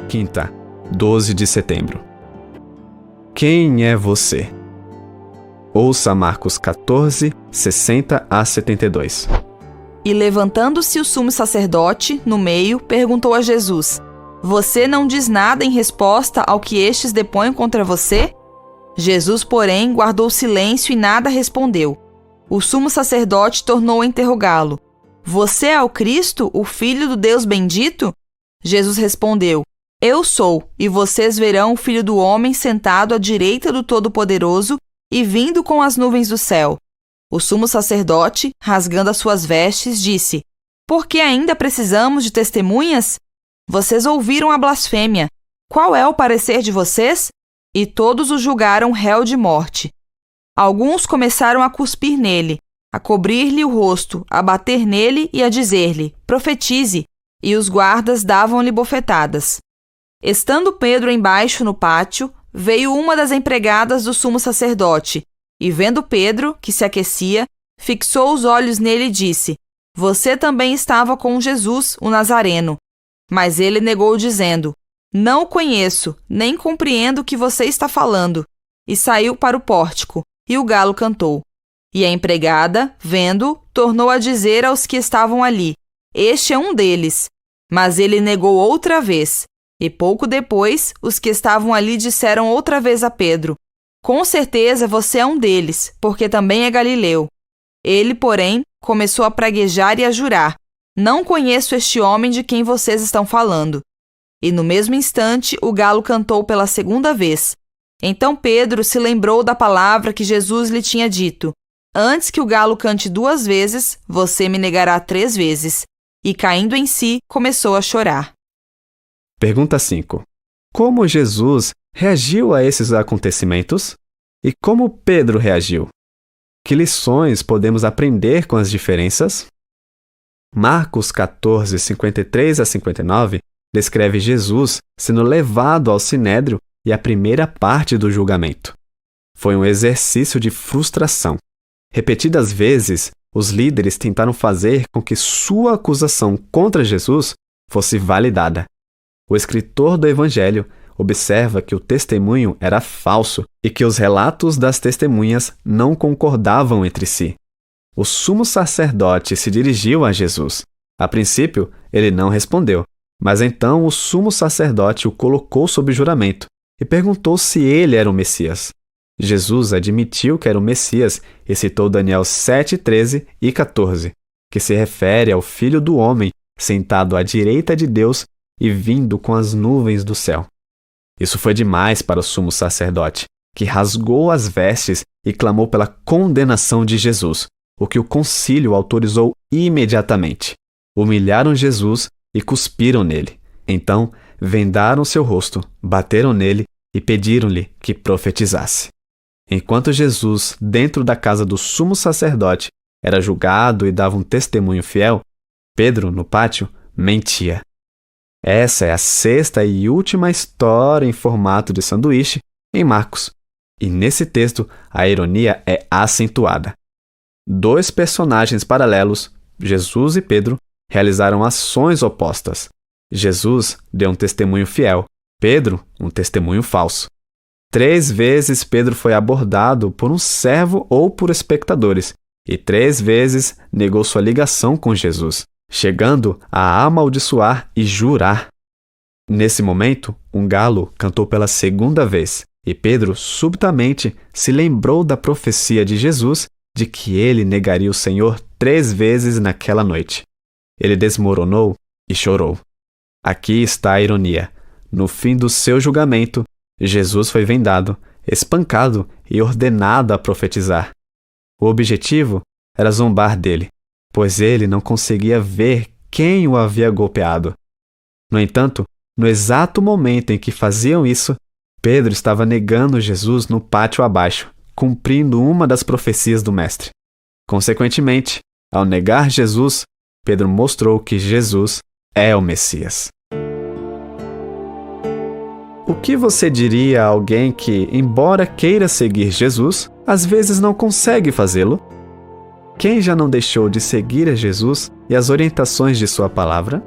quinta, 12 de setembro. Quem é você? Ouça Marcos 14, 60 a 72. E levantando-se o sumo sacerdote, no meio, perguntou a Jesus: Você não diz nada em resposta ao que estes depõem contra você? Jesus, porém, guardou silêncio e nada respondeu. O sumo sacerdote tornou a interrogá-lo: Você é o Cristo, o Filho do Deus bendito? Jesus respondeu: Eu sou, e vocês verão o Filho do Homem sentado à direita do Todo-Poderoso e vindo com as nuvens do céu. O sumo sacerdote, rasgando as suas vestes, disse: Por que ainda precisamos de testemunhas? Vocês ouviram a blasfêmia. Qual é o parecer de vocês? E todos o julgaram réu de morte. Alguns começaram a cuspir nele, a cobrir-lhe o rosto, a bater nele e a dizer-lhe: Profetize! E os guardas davam-lhe bofetadas. Estando Pedro embaixo no pátio, veio uma das empregadas do sumo sacerdote, e vendo Pedro, que se aquecia, fixou os olhos nele e disse: Você também estava com Jesus, o Nazareno. Mas ele negou, dizendo: Não o conheço, nem compreendo o que você está falando. E saiu para o pórtico, e o galo cantou. E a empregada, vendo, tornou a dizer aos que estavam ali: Este é um deles. Mas ele negou outra vez. E pouco depois, os que estavam ali disseram outra vez a Pedro: Com certeza você é um deles, porque também é galileu. Ele, porém, começou a praguejar e a jurar: Não conheço este homem de quem vocês estão falando. E no mesmo instante, o galo cantou pela segunda vez. Então Pedro se lembrou da palavra que Jesus lhe tinha dito: Antes que o galo cante 2 vezes, você me negará 3 vezes. E caindo em si, começou a chorar. Pergunta 5. Como Jesus reagiu a esses acontecimentos? E como Pedro reagiu? Que lições podemos aprender com as diferenças? Marcos 14, 53 a 59 descreve Jesus sendo levado ao sinédrio e a primeira parte do julgamento. Foi um exercício de frustração. Repetidas vezes, os líderes tentaram fazer com que sua acusação contra Jesus fosse validada. O escritor do Evangelho observa que o testemunho era falso e que os relatos das testemunhas não concordavam entre si. O sumo sacerdote se dirigiu a Jesus. A princípio, ele não respondeu, mas então o sumo sacerdote o colocou sob juramento e perguntou se ele era o Messias. Jesus admitiu que era o Messias e citou Daniel 7, 13 e 14, que se refere ao Filho do Homem sentado à direita de Deus e vindo com as nuvens do céu. Isso foi demais para o sumo sacerdote, que rasgou as vestes e clamou pela condenação de Jesus, o que o concílio autorizou imediatamente. Humilharam Jesus e cuspiram nele. Então, vendaram seu rosto, bateram nele e pediram-lhe que profetizasse. Enquanto Jesus, dentro da casa do sumo sacerdote, era julgado e dava um testemunho fiel, Pedro, no pátio, mentia. Essa é a 6ª e última história em formato de sanduíche em Marcos. E nesse texto, a ironia é acentuada. 2 personagens paralelos, Jesus e Pedro, realizaram ações opostas. Jesus deu um testemunho fiel, Pedro, um testemunho falso. 3 vezes Pedro foi abordado por um servo ou por espectadores, e 3 vezes negou sua ligação com Jesus, chegando a amaldiçoar e jurar. Nesse momento, um galo cantou pela 2ª vez, e Pedro subitamente se lembrou da profecia de Jesus de que ele negaria o Senhor 3 vezes naquela noite. Ele desmoronou e chorou. Aqui está a ironia. No fim do seu julgamento, Jesus foi vendado, espancado e ordenado a profetizar. O objetivo era zombar dele, pois ele não conseguia ver quem o havia golpeado. No entanto, no exato momento em que faziam isso, Pedro estava negando Jesus no pátio abaixo, cumprindo uma das profecias do Mestre. Consequentemente, ao negar Jesus, Pedro mostrou que Jesus é o Messias. O que você diria a alguém que, embora queira seguir Jesus, às vezes não consegue fazê-lo? Quem já não deixou de seguir a Jesus e as orientações de sua palavra?